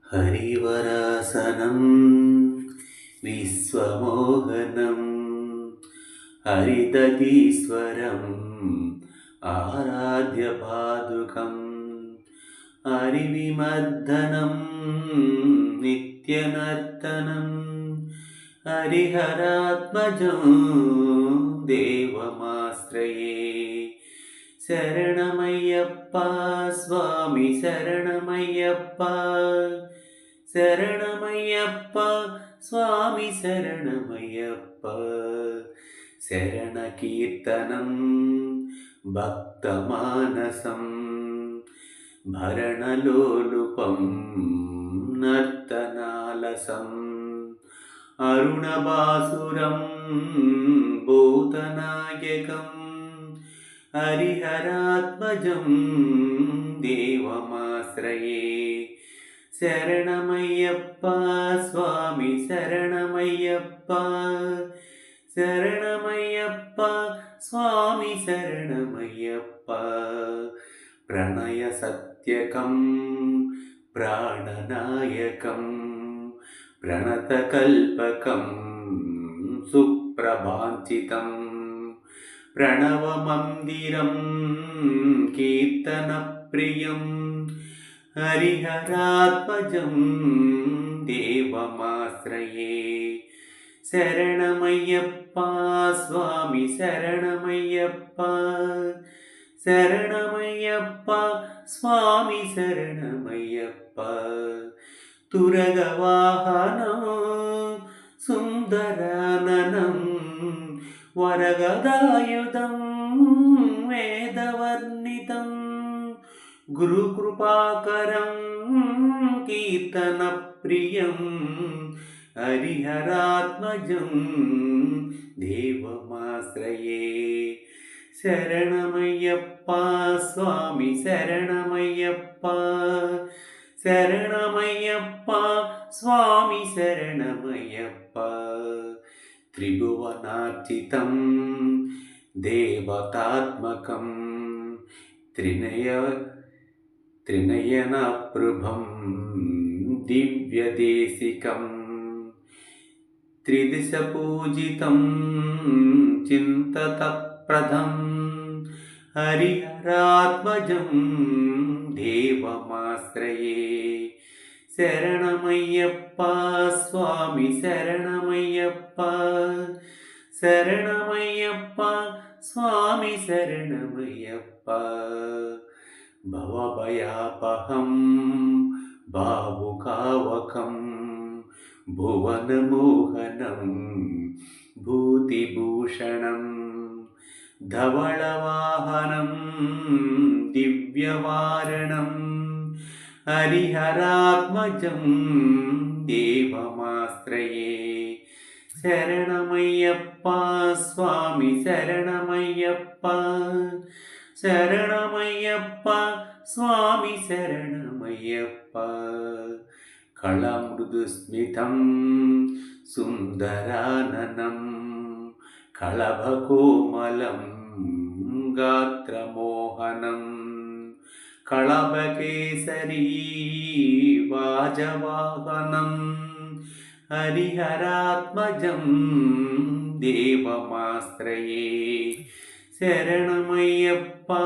हरिवरासनं विश्वमोहनं हरिदधीश्वरम् आराध्यपादुकं हरिविमर्दनं नित्यनर्तनं हरिहरात्मजं देवमाश्रये। शरणमय्यप्पा स्वामी शरणमय्यप्पा शरणमय्यप्पा स्वामी शरणमय्यप्पा शरणकीर्तनं भक्तमानसं भरणलोलुपं नर्तनालसं अरुणभासुरं भूतनायकं हरिहरात्मजं देवमाश्रये। शरणमय्यप्पा स्वामी शरणमय्यप्पा शरणमय्यप्पा स्वामी शरणमय्यप्पा प्रणयसत्यकं प्राणनायकं प्रणतकल्पकं सुप्रभाञ्चितं प्रणवमन्दिरं कीर्तनप्रियं हरिहरात्मजं देवमाश्रये। शरणमय्यप्पा स्वामी शरणमय्यप्पा शरणमय्यप्पा स्वामी शरणमय्यप्पा तुरगवाहनं सुन्दराननं वरगदायुधं वेदवर्णितं गुरुकृपाकरं कीर्तनप्रियं हरिहरात्मजं देवमाश्रये। शरणमय्यप्पा स्वामी शरणमय्यप्पा शरणमय्यप्पा स्वामी शरणमय्यप्पा त्रिभुवनार्चितं देवतात्मकं त्रिनयनप्रभं दिव्यदेशिकं त्रिदिशपूजितं चिन्ततप्रदं हरिहरात्मजं देवमाश्रये। शरणमय्यप्पा स्वामी शरणमय्यप्पा शरणमय्यप्पा स्वामी शरणमय्यप्पा भवभयापहं भावुकावकं भुवनमोहनं भूतिभूषणं धवलवाहनं दिव्यवारणं हरिहरात्मजं देवमाश्रये। शरणमय्यप्पा स्वामी शरणमय्यप्पा शरणमय्यप्पा स्वामी शरणमय्यप्पा कळमृदुस्मितं सुन्दराननं कळभकोमलं गात्रमोहनं कळभकेसरी वाजवाहनं हरिहरात्मजं देवमाश्रये। शरणमय्यप्पा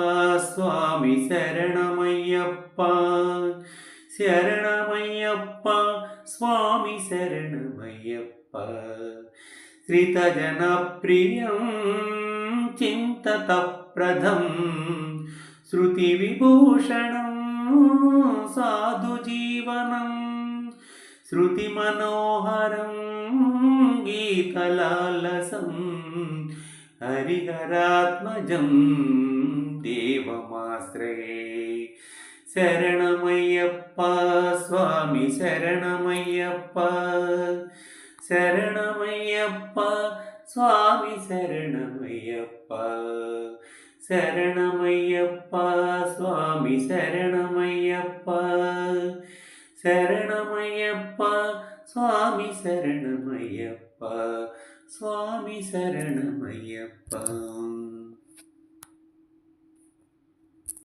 स्वामी शरणमय्यप्पा शरणमय्यप्पा स्वामी शरणमय्यप्पा श्रितजनप्रियं चिन्ततप्रदं श्रुतिविभूषणं साधुजीवनं श्रुतिमनोहरं गीतलालसं हरिहरात्मजं देवमाश्रये। शरणमय्यप्पा स्वामी शरणमय्यप्पा शरणमय्यप्पा स्वामी शरणमय्यप्पा शरणमय्यप्पा स्वामी शरणमय्यप्पा शरणमय्यप्पा स्वामी शरणमय्यप्पा स्वामी शरणमय्यप्पा।